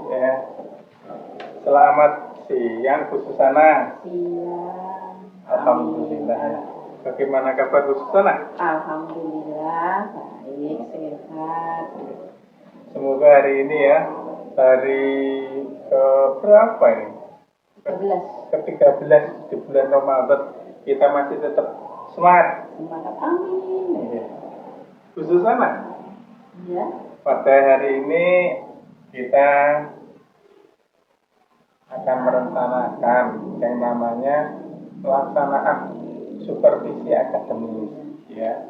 Ya. Selamat siang Bu Susana. Siang. Alhamdulillah. Bagaimana kabar Bu Susana? Alhamdulillah baik, sehat. Semoga hari ini ya, hari ke berapa ini? 13. Ke-13 di bulan Ramadan, kita masih tetap semangat. Semangat, amin. Iya. Bu Susana, Ya. pada hari ini kita akan merencanakan yang namanya pelaksanaan supervisi akademis, ya.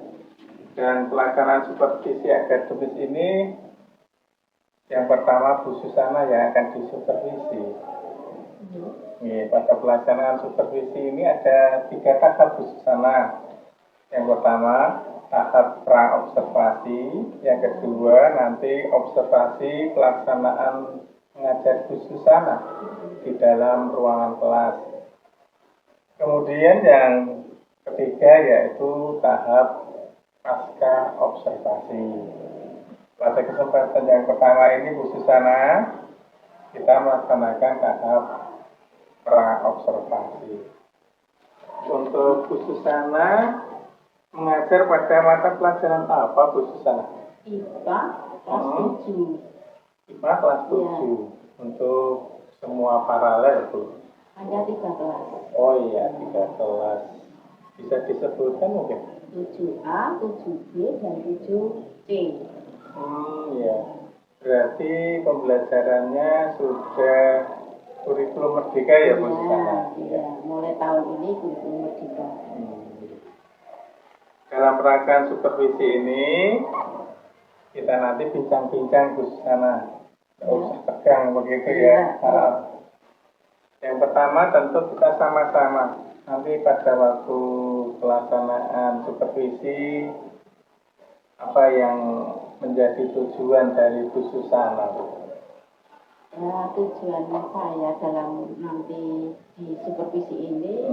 Dan pelaksanaan supervisi akademis ini yang pertama Bu Susana yang akan disupervisi. Ya, pada pelaksanaan supervisi ini ada 3 tahap Bu Susana. Yang pertama tahap pra-observasi, yang kedua nanti observasi pelaksanaan mengajar Bu Susana di dalam ruangan kelas. Kemudian yang ketiga yaitu tahap pasca observasi. Pada kesempatan yang pertama ini Bu Susana, kita melaksanakan tahap pra-observasi. Untuk Bu Susana mengajar pada mata pelajaran apa Bu Susana? IPA kelas 7. IPA kelas 7. Untuk semua paralel Bu? Ada 3 kelas. Oh iya, 3 kelas. Bisa disebutkan mungkin? 7A, 7B, dan 7C. Iya. Berarti pembelajarannya sudah kurikulum merdeka ya Bu Susana? Iya, mulai tahun ini kurikulum merdeka. Dalam rangkaian supervisi ini kita nanti bincang-bincang Bu Susana. Tidak usah tegang begitu ya. Yang pertama tentu kita sama-sama nanti pada waktu pelaksanaan supervisi apa yang menjadi tujuan dari Bu Susana? Ya, tujuan saya dalam nanti di supervisi ini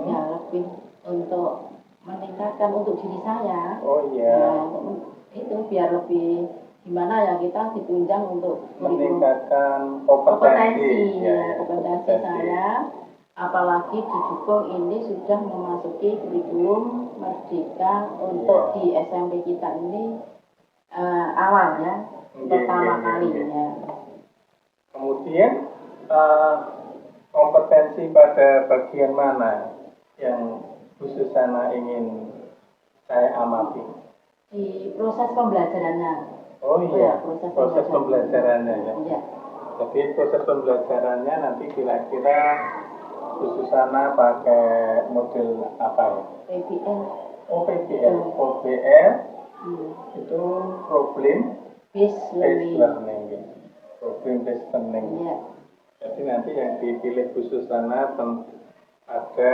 ya lebih untuk meningkatkan untuk diri saya. Oh iya. Itu biar lebih gimana ya, kita ditunjang untuk meningkatkan kompetensi saya, apalagi didukung ini sudah memasuki kurikulum merdeka untuk di SMP kita ini awalnya pertama kalinya. Kemudian kompetensi pada bagian mana yang Bu Susana ingin saya amati? Di proses pembelajarannya. Oh iya, proses pembelajarannya ya. Iya. Jadi proses pembelajarannya nanti kira-kira Bu Susana pakai model apa ya? PBL. Oh PBL. PBL itu problem based learning. Problem based learning. Iya. Jadi nanti yang dipilih Bu Susana ada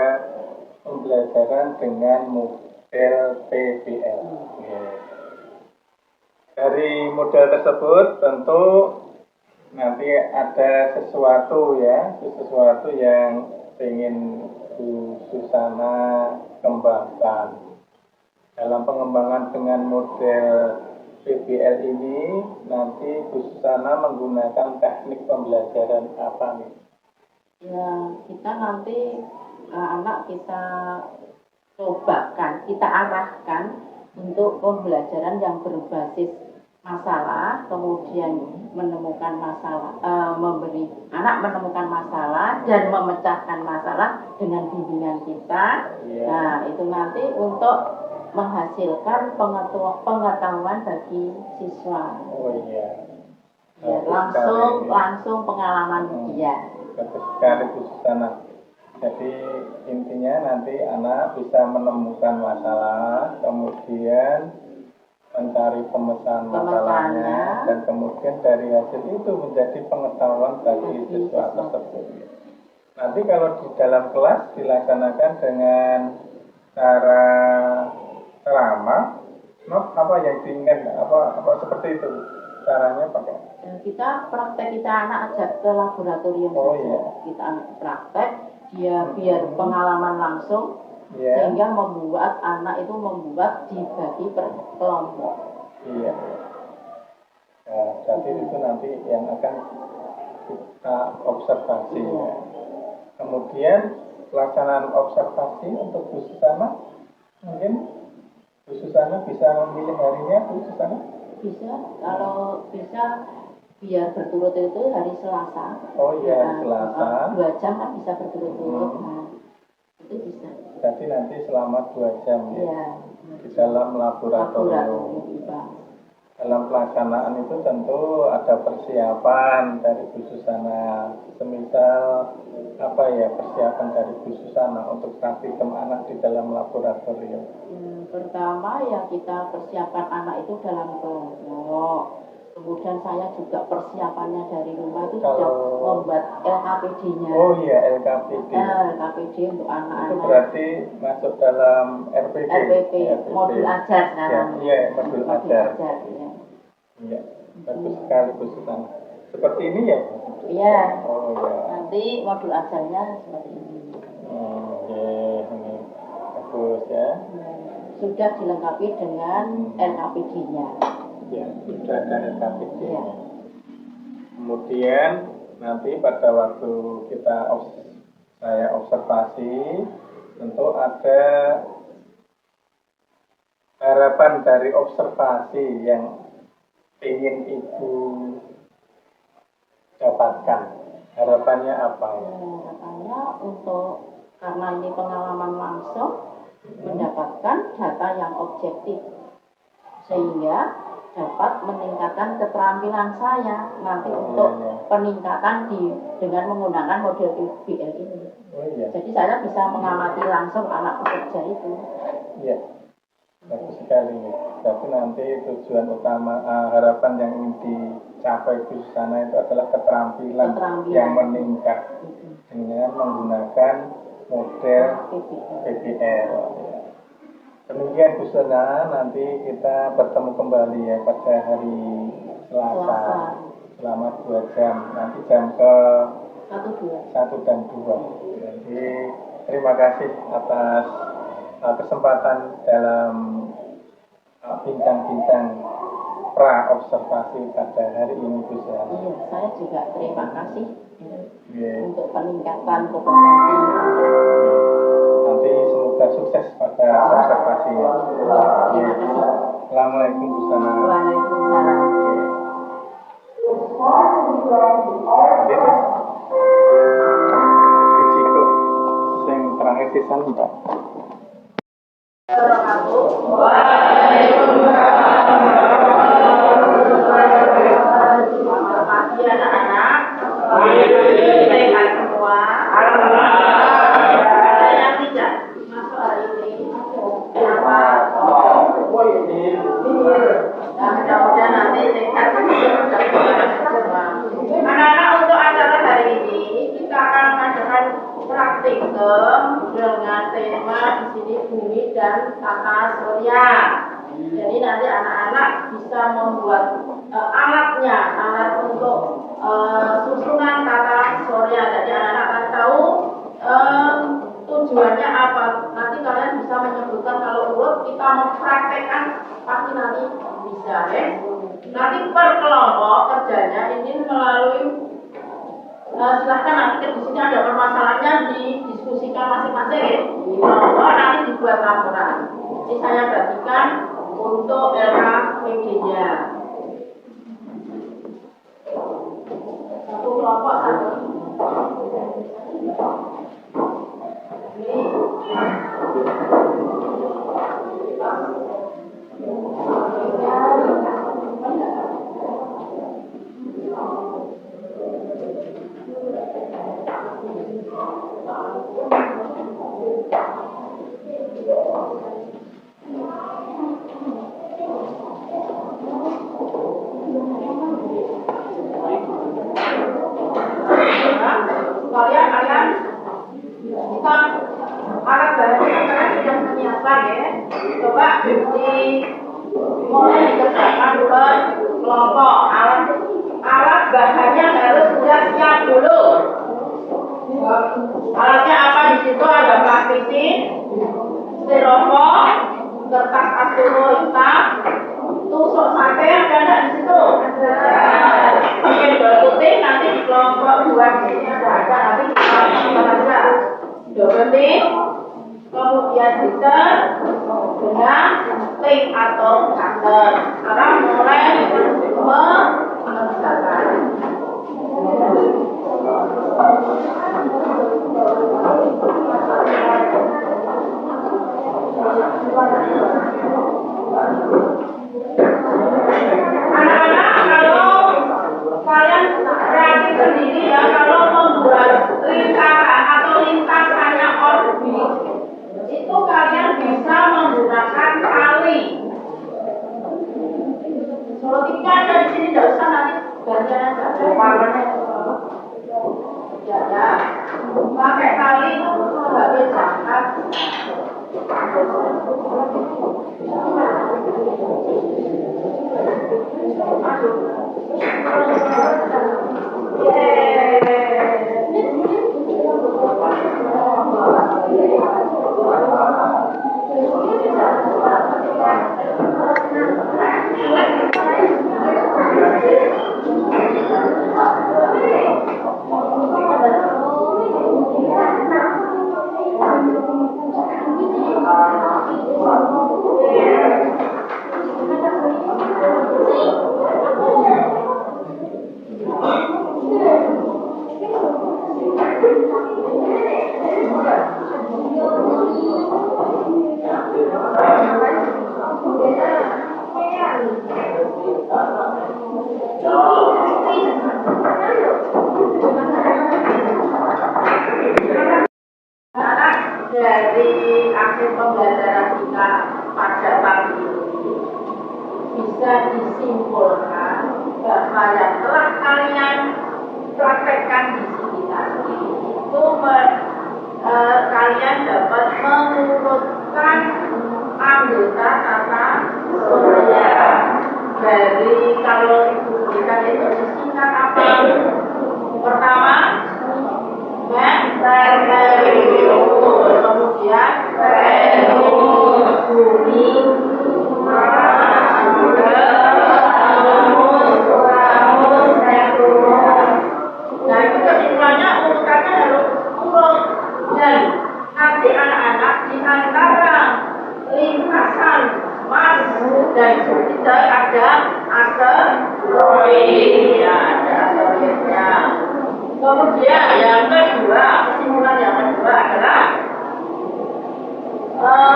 pembelajaran dengan model PBL. Dari model tersebut tentu nanti ada sesuatu yang ingin Bu Susana kembangkan. Dalam pengembangan dengan model PBL ini nanti Bu Susana menggunakan teknik pembelajaran apa nih? Ya, kita nanti anak kita cobakan, kita arahkan untuk pembelajaran yang berbasis masalah, kemudian menemukan masalah, anak menemukan masalah dan memecahkan masalah dengan bimbingan kita. Nah, itu nanti untuk menghasilkan pengetahuan bagi siswa. Oh iya. Ya, langsung pengalaman dia. Bagus sekali Bu Susana. Jadi intinya nanti anak bisa menemukan masalah, kemudian mencari pemecahan masalahnya, dan kemudian dari hasil itu menjadi pengetahuan bagi siswa tersebut. Nanti kalau di dalam kelas dilaksanakan dengan cara ceramah, apa yang diinginkan, apa seperti itu caranya pakai? Kita anak ajak ke laboratorium saja. Kita praktek, dia biar pengalaman langsung, sehingga membuat anak itu dibagi per kelompok. Iya. Nah, jadi itu nanti yang akan kita observasi ya. Kemudian pelaksanaan observasi untuk Bu Susana, mungkin Bu Susana bisa memilih harinya, Bu Susana? Bisa, kalau bisa biar berturut itu hari Selasa. Oh iya, hari Selasa. 2 jam kan bisa berturut-turut. Nah, itu bisa. Jadi nanti selama 2 jam ya, ya di dalam laboratorium. Dalam pelaksanaan itu tentu ada persiapan dari Bu Susana. Semisal apa ya persiapan dari Bu Susana untuk praktikum anak di dalam laboratorium? Pertama ya kita persiapan anak itu dalam kelompok. Kemudian saya juga persiapannya dari rumah itu sudah membuat LKPD-nya. Oh iya, LKPD. LKPD untuk anak-anak. Itu berarti masuk dalam RPP. RPP, modul ajar sekarang. Iya, modul ajar. Ya. Iya, bagus sekali Bu Susana. Seperti ini ya? Iya. Oh iya. Nanti modul ajarnya seperti ini. Oke, ini bagus ya. Sudah dilengkapi dengan LKPD-nya. Ya, sudah ada LKPD-nya. Ya. Kemudian nanti pada waktu saya observasi, tentu ada harapan dari observasi yang ingin Ibu dapatkan. Harapannya apa? Harapannya karena ini pengalaman langsung, mendapatkan data yang objektif, sehingga dapat meningkatkan keterampilan saya nanti untuk peningkatan dengan menggunakan model BL ini. Oh, iya. Jadi saya bisa mengamati langsung anak bekerja itu. Iya, bagus sekali. Jadi nanti tujuan utama harapan yang ingin dicapai di sana itu adalah keterampilan yang meningkat dengan menggunakan model PBL. Demikian Bu Susana, nanti kita bertemu kembali ya pada hari Selasa selama 2 jam. Nanti jam ke 1 dan 2. Jadi terima kasih atas kesempatan dalam bincang-bincang pra-observasi pada hari ini Bu Susana. Iya, saya juga terima kasih untuk peningkatan kompetensi. Nanti semoga sukses pada observasinya. Terima kasih. Assalamualaikum Bu Susana. Waalaikumsalam. Jadi terus risiko yang terakhir sisan Pak. Selamat pagi anak-anak. Sehat semua. Ada yang tidak masuk hari ini. Kenapa? Mudah-mudahan nanti sehat semua. Anak-anak, untuk acara hari ini kita akan mengadakan praktikum dengan tema di sini bumi dan tata surya. Jadi nanti anak-anak bisa membuat alat untuk susunan tata surya. Jadi anak-anak akan tahu tujuannya apa. Nanti kalian bisa menyebutkan, kalau urut kita mempraktekkan pasti nanti bisa ya. Nanti per kelompok kerjanya ini melalui silahkan nanti di sini ada permasalahannya didiskusikan masing-masing. Nanti dibuat laporan. Ini saya bagikan untuk LKPD-nya. Satu kelompok satu. Kalian kita alat bahannya kalian sudah menyiapkan ya. Coba mulai dikerjakan ke kelompok. Alat bahannya harus sudah siap dulu. Alatnya apa? Di situ ada plastisin, styrofoam, kertas asturo hitam, tusuk sate, ada nggak di situ? Cendol putih nanti di kelompok double tip, kemudian diter dengan tip atau cutter. Sekarang mulai mengerjakan. Anak-anak, kalau kalian kreatif sendiri ya, kalau membuat lingkaran atau lintasannya orbit, itu kalian bisa menggunakan tali. Kalau tidak ada di sini, tidak usah nanti bagian warnanya. Ya, pakai tali itu sebagai jangkar. Dari akhir pembelajaran kita pada pagi ini bisa disimpulkan bahwa yang telah kalian praktekkan di sini tadi itu kalian dapat mengurutkan anggota tata surya. Dari kalau ibu berikan itu disingkat apa? Pertama, Venus, kemudian Venus, Bumi, Mars, Uranus, Neptunus. Nah, itu kesimpulannya urutannya harus urut. Dan nanti anak-anak di antara lintasan Mars dan Jupiter ada asteroid, ya, ada asteroidnya. Kemudian yang kedua, kesimpulan yang kedua adalah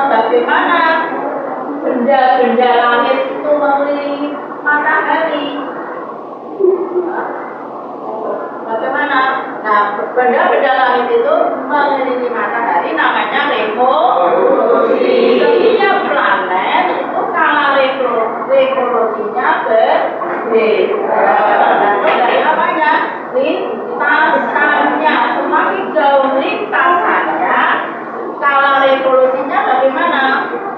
bagaimana benda-benda langit itu mengelilingi matahari. Bagaimana? Nah, benda-benda langit itu mengelilingi matahari namanya revolusi. Setiap planet itu skala revolusinya berbeda. Dan dari apanya? Lintasannya. Semakin jauh lintasannya, skala revolusinya bagaimana?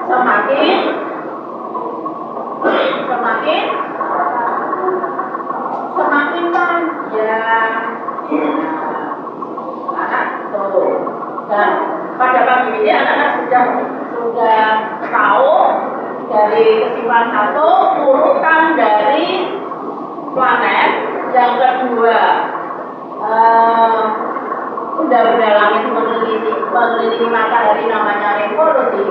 Semakin panjang. Anak tuh. Dan pada pagi ini anak-anak sudah tahu dari kesimpulan satu urutan dari planet. Yang kedua, benda-benda langit mengelilingi matahari namanya revolusi.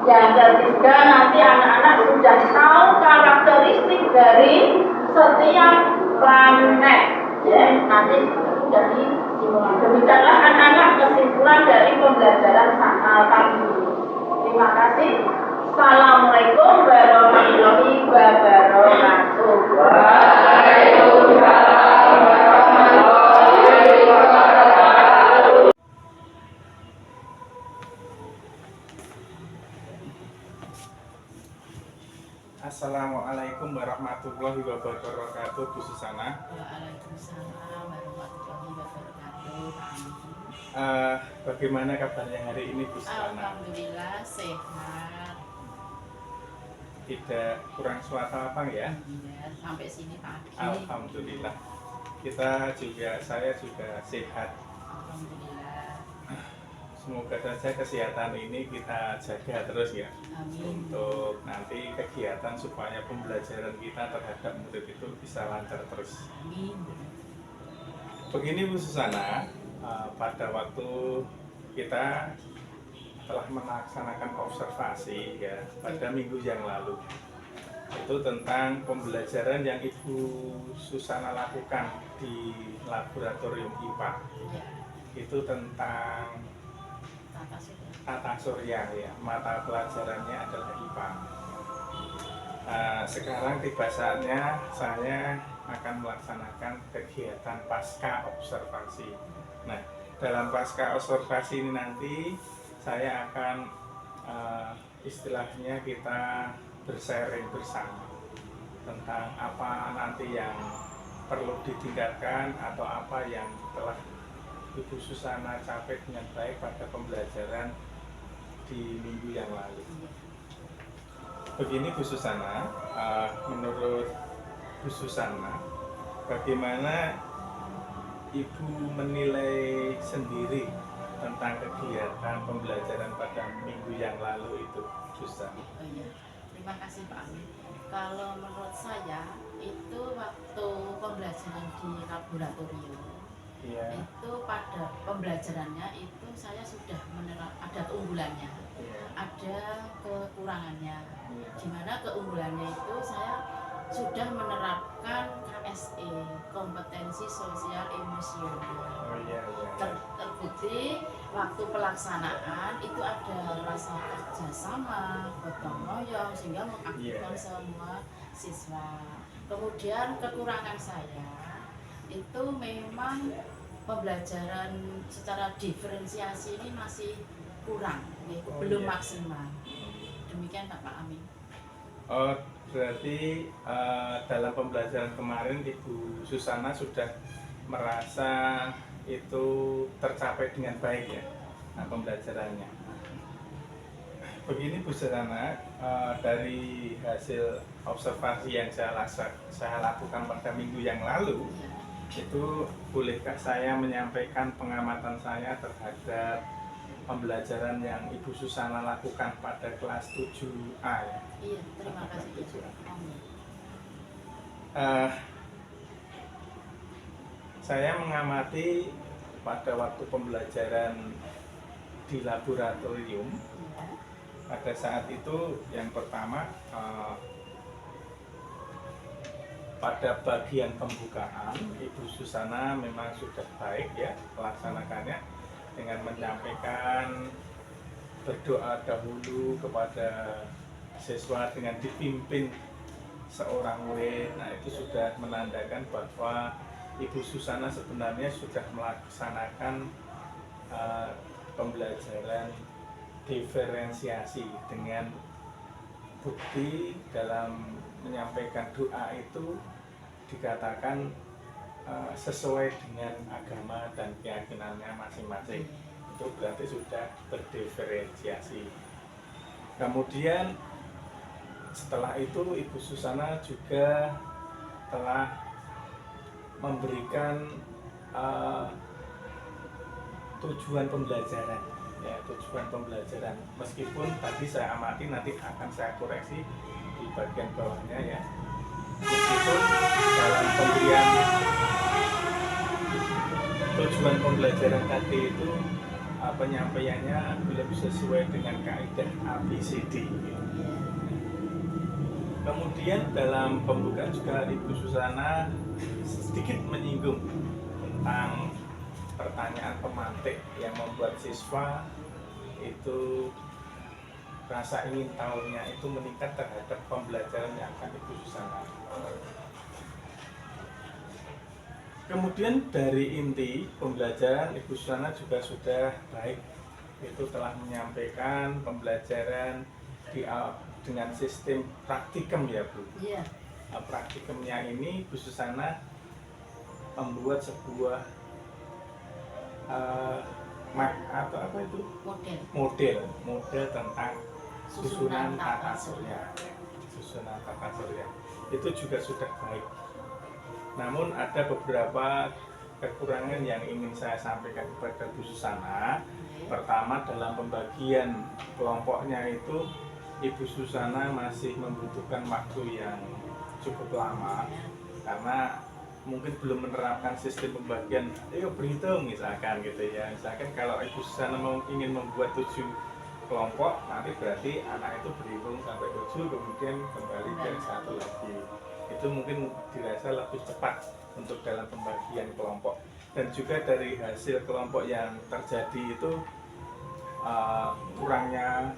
Yang ketiga, nanti anak-anak sudah tahu karakteristik dari setiap planet. Ya, nanti sudah disimpulkan. Demikianlah anak-anak kesimpulan dari pembelajaran pagi ini. Terima kasih. Assalamualaikum warahmatullahi wabarakatuh. Waalaikumsalam warahmatullahi wabarakatuh. Assalamualaikum warahmatullahi wabarakatuh, Bu Susana. Waalaikumsalam warahmatullahi wabarakatuh. Bagaimana kabarnya hari ini, Bu Susana? Alhamdulillah sehat. Tidak kurang suatu apa ya? Iya, sampai sini pagi. Alhamdulillah. Saya juga sehat. Alhamdulillah. Semoga saja kesehatan ini kita jaga terus ya. Amin. Untuk nanti kegiatan supaya pembelajaran kita terhadap murid itu bisa lancar terus. Amin. Begini Bu Susana, pada waktu kita telah melaksanakan observasi ya pada minggu yang lalu. Itu tentang pembelajaran yang Ibu Susana lakukan di laboratorium IPA. Itu tentang tata surya ya, mata pelajarannya adalah IPA. Sekarang tiba saatnya saya akan melaksanakan kegiatan pasca observasi. Nah, dalam pasca observasi ini nanti saya akan istilahnya kita bersharing bersama tentang apa nanti yang perlu ditingkatkan atau apa yang telah Ibu Susana capai dengan baik pada pembelajaran di minggu yang lalu. Begini Bu Susana, menurut Bu Susana, bagaimana Ibu menilai sendiri tentang kegiatan pembelajaran pada minggu yang lalu itu, Susana? Oh iya, terima kasih Pak Amin. Kalau menurut saya itu waktu pembelajaran di laboratorium, itu pada pembelajarannya itu saya sudah ada keunggulannya, ada kekurangannya. Dimana keunggulannya itu saya sudah menerapkan KSE, kompetensi sosial emosional. Terbukti waktu pelaksanaan itu ada rasa kerjasama, gotong royong sehingga mengaktifkan semua siswa. Kemudian kekurangan saya itu memang pembelajaran secara diferensiasi ini masih kurang, belum maksimal. Demikian Pak Amin. Oh, berarti dalam pembelajaran kemarin Ibu Susana sudah merasa itu tercapai dengan baik ya, pembelajarannya. Begini Bu Susana, dari hasil observasi yang saya lakukan pada minggu yang lalu, itu bolehkah saya menyampaikan pengamatan saya terhadap pembelajaran yang Ibu Susana lakukan pada kelas 7A ya? Iya, terima kasih. Saya mengamati pada waktu pembelajaran di laboratorium. Pada saat itu yang pertama pada bagian pembukaan Ibu Susana memang sudah baik ya melaksanakannya dengan menyampaikan berdoa dahulu kepada siswa dengan dipimpin seorang murid. Nah, itu sudah menandakan bahwa Ibu Susana sebenarnya sudah melaksanakan pembelajaran diferensiasi dengan bukti dalam menyampaikan doa itu dikatakan sesuai dengan agama dan keyakinannya masing-masing. Itu berarti sudah berdiferensiasi. Kemudian setelah itu Ibu Susana juga telah memberikan tujuan pembelajaran ya, tujuan pembelajaran, meskipun tadi saya amati nanti akan saya koreksi di bagian bawahnya ya, meskipun dalam pemberian tujuan pembelajaran tadi itu penyampaiannya belum sesuai dengan kaidah ABCD. Kemudian dalam pembukaan juga Ibu Susana sedikit menyinggung tentang pertanyaan pemantik yang membuat siswa itu rasa ingin tahunya itu meningkat terhadap pembelajaran yang akan Ibu Susana. Kemudian dari inti pembelajaran Ibu Susana juga sudah baik, itu telah menyampaikan pembelajaran dengan sistem praktikum ya Bu. Iya. Praktikumnya ini Bu Susana membuat sebuah atau apa itu? Model tentang susunan tata surya. Susunan tata surya. Itu juga sudah baik. Namun ada beberapa kekurangan yang ingin saya sampaikan kepada Bu Susana. Pertama, dalam pembagian kelompoknya itu Ibu Susana masih membutuhkan waktu yang cukup lama karena mungkin belum menerapkan sistem pembagian, ayo berhitung misalkan gitu ya. Misalkan kalau Ibu Susana ingin membuat 7 kelompok, nanti berarti anak itu berhitung sampai 7, kemudian kembali ke 1 lagi. Itu mungkin dirasa lebih cepat untuk dalam pembagian kelompok. Dan juga dari hasil kelompok yang terjadi itu kurangnya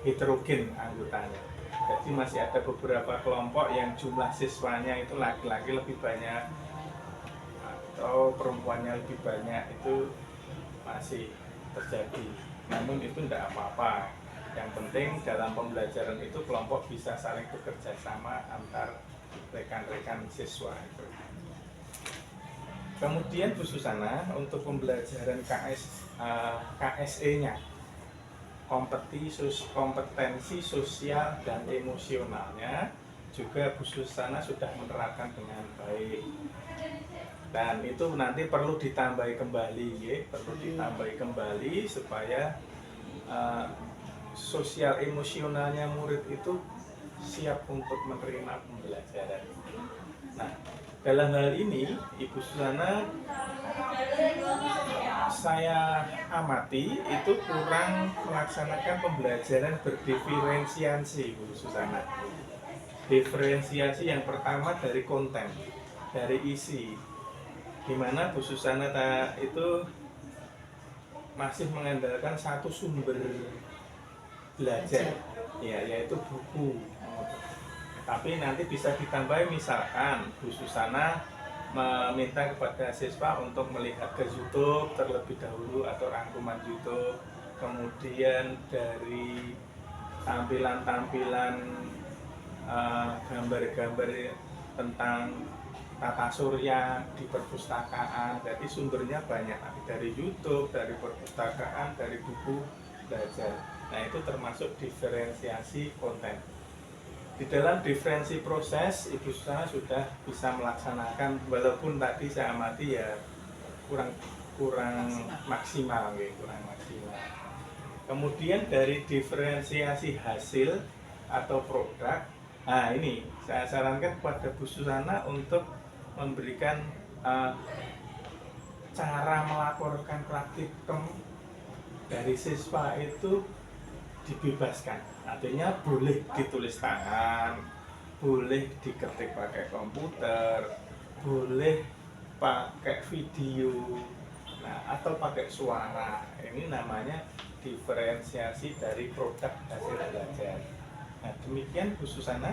heterogen anggotanya. Jadi masih ada beberapa kelompok yang jumlah siswanya itu laki-laki lebih banyak atau perempuannya lebih banyak, itu masih terjadi. Namun itu tidak apa-apa. Yang penting dalam pembelajaran itu kelompok bisa saling bekerja sama antar rekan-rekan siswa itu. Kemudian Bu Susana untuk pembelajaran KSE-nya, kompetensi sosial dan emosionalnya, juga Bu Susana sudah menerapkan dengan baik. Dan itu nanti perlu ditambahi kembali, ya, perlu ditambahi kembali supaya sosial emosionalnya murid itu siap untuk menerima pembelajaran. Nah, dalam hal ini Ibu Susana saya amati itu kurang melaksanakan pembelajaran berdiferensiasi, Bu Susana. Diferensiasi yang pertama dari konten, dari isi, di mana Bu Susana itu masih mengandalkan satu sumber belajar, ya, yaitu buku. Tapi nanti bisa ditambah, misalkan Bu Susana meminta kepada siswa untuk melihat ke YouTube terlebih dahulu atau rangkuman YouTube, kemudian dari tampilan-tampilan gambar-gambar tentang tata surya di perpustakaan. Jadi sumbernya banyak, dari YouTube, dari perpustakaan, dari buku belajar. Nah, itu termasuk diferensiasi konten. Di dalam diferensi proses, Ibu Susana sudah bisa melaksanakan, walaupun tadi saya amati ya kurang maksimal, ya, kurang maksimal. Kemudian dari diferensiasi hasil atau produk, nah ini saya sarankan kepada Bu Susana untuk memberikan cara melaporkan praktikum dari siswa itu dibebaskan. Artinya boleh ditulis tangan, boleh diketik pakai komputer, boleh pakai video, nah, atau pakai suara. Ini namanya diferensiasi dari produk hasil belajar. Nah, demikian Bu Susana.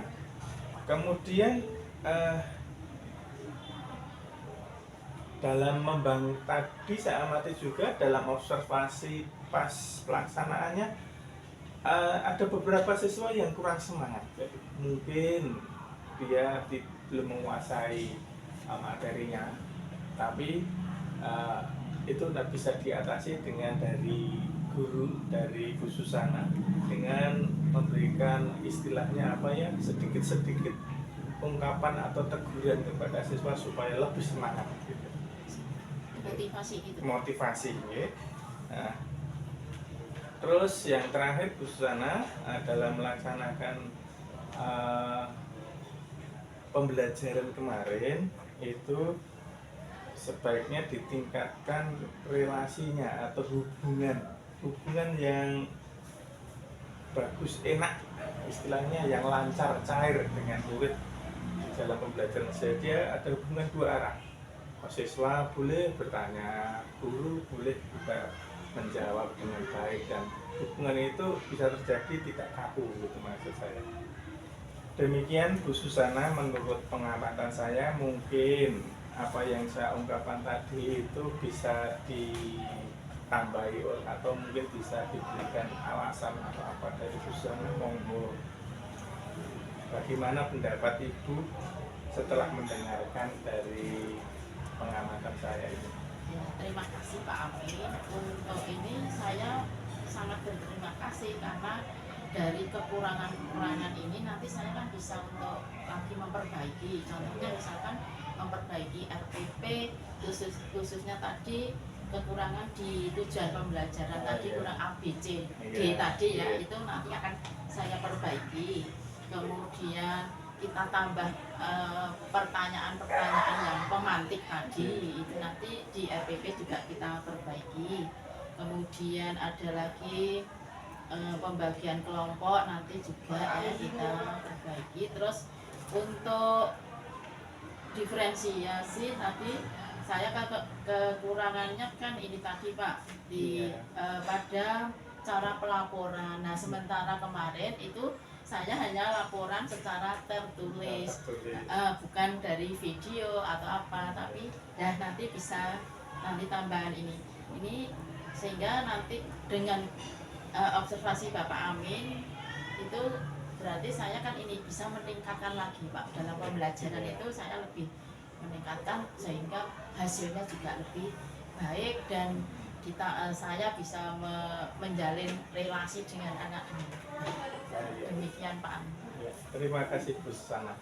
Kemudian dalam membangun tadi saya amati juga dalam observasi pas pelaksanaannya, ada beberapa siswa yang kurang semangat. Jadi, mungkin dia belum menguasai materinya, tapi itu tidak bisa diatasi dengan dari guru, dari Bu Susana, dengan memberikan istilahnya apa ya, sedikit-sedikit ungkapan atau teguran kepada siswa supaya lebih semangat gitu. Motivasi ya. Nah, terus yang terakhir Bu Susana dalam melaksanakan pembelajaran kemarin itu sebaiknya ditingkatkan relasinya atau hubungan yang bagus, enak, istilahnya yang lancar, cair dengan murid di dalam pembelajaran saja. Ada hubungan dua arah. Siswa boleh bertanya, guru boleh juga menjawab dengan baik, dan hubungan itu bisa terjadi tidak kaku, gitu maksud saya. Demikian Bu Susana, menurut pengamatan saya mungkin apa yang saya ungkapkan tadi itu bisa ditambahi atau mungkin bisa diberikan alasan atau apa dari Bu Susana. Monggo, bagaimana pendapat Ibu setelah mendengarkan dari pengamatan saya ini? Ya, terima kasih Pak Amin. Untuk ini saya sangat berterima kasih karena dari kekurangan-kekurangan ini nanti saya kan bisa untuk lagi memperbaiki. Contohnya misalkan memperbaiki RPP, khususnya tadi kekurangan di tujuan pembelajaran tadi kurang ABC, D tadi ya, itu nanti akan saya perbaiki. Kemudian kita tambah pertanyaan-pertanyaan yang pemantik tadi, itu nanti di RPP juga kita perbaiki. Kemudian ada lagi pembagian kelompok nanti juga ya kita perbaiki. Terus untuk diferensiasi tadi saya kekurangannya kan ini tadi Pak di pada cara pelaporan. Nah sementara kemarin itu saya hanya laporan secara tertulis, bukan dari video atau apa, tapi ya nanti bisa nanti tambahan ini sehingga nanti dengan observasi Bapak Amin itu berarti saya kan ini bisa meningkatkan lagi Pak dalam pembelajaran itu saya lebih meningkatkan sehingga hasilnya juga lebih baik dan saya bisa menjalin relasi dengan anak ini. Demikian Pak Amin. Ya, terima kasih Bu Susana.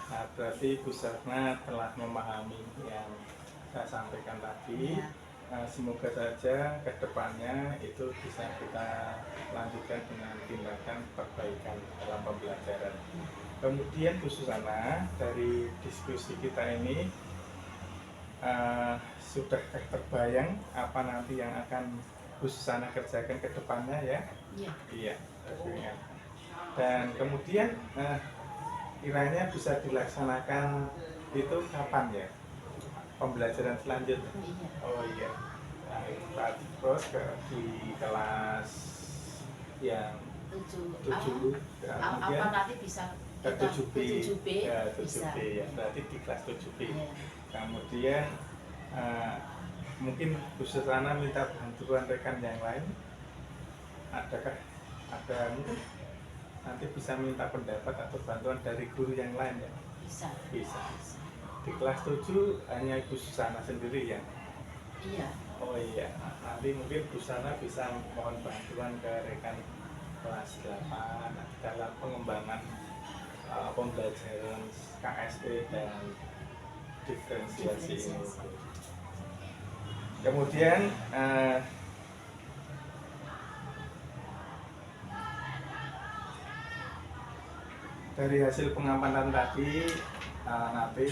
Nah, berarti Bu Susana telah memahami yang saya sampaikan tadi. Nah, semoga saja ke depannya itu bisa kita lanjutkan dengan tindakan perbaikan dalam pembelajaran. Kemudian Bu Susana, dari diskusi kita ini sudah terbayang apa nanti yang akan Bu Susana kerjakan ke depannya ya? Iya. Iya, tentunya. Dan kemudian kiranya bisa dilaksanakan itu kapan ya? Pembelajaran selanjutnya? Iya. Oh iya. Nah, terus di kelas yang 7 apa nanti bisa ke 7B, 7B ya, 7B bisa. Ya, berarti di kelas 7B. Iya. Kemudian mungkin Bu Susana minta bantuan rekan yang lain. Adakah ada mungkin nanti bisa minta pendapat atau bantuan dari guru yang lain ya? Bisa. Di kelas 7 hanya Bu Susana sendiri ya? Iya. Oh iya, nanti mungkin Bu Susana bisa mohon bantuan ke rekan kelas 8 dalam pengembangan pembelajaran KSP dan diferensiasi ini. Kemudian dari hasil pengamatan tadi nanti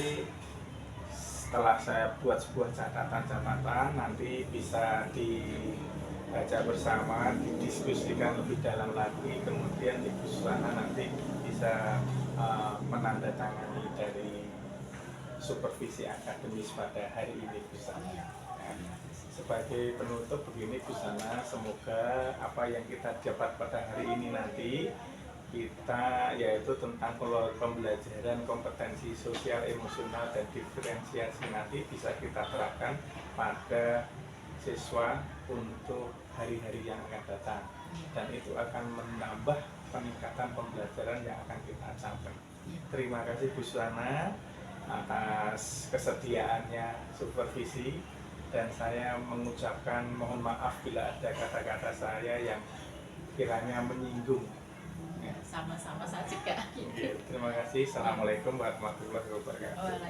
setelah saya buat sebuah catatan nanti bisa dibaca bersama, didiskusikan lebih dalam lagi, kemudian Ibu Susana nanti bisa menandatangani dari supervisi akademis pada hari ini Bu Susana. Sebagai penutup begini Bu Susana, semoga apa yang kita dapat pada hari ini nanti kita yaitu tentang pembelajaran kompetensi sosial, emosional, dan diferensiasi nanti bisa kita terapkan pada siswa untuk hari-hari yang akan datang, dan itu akan menambah peningkatan pembelajaran yang akan kita capai. Terima kasih Bu Susana atas kesediaannya supervisi, dan saya mengucapkan mohon maaf bila ada kata-kata saya yang kiranya menyinggung. Sama-sama saya juga. Terima kasih. Assalamualaikum warahmatullahi wabarakatuh.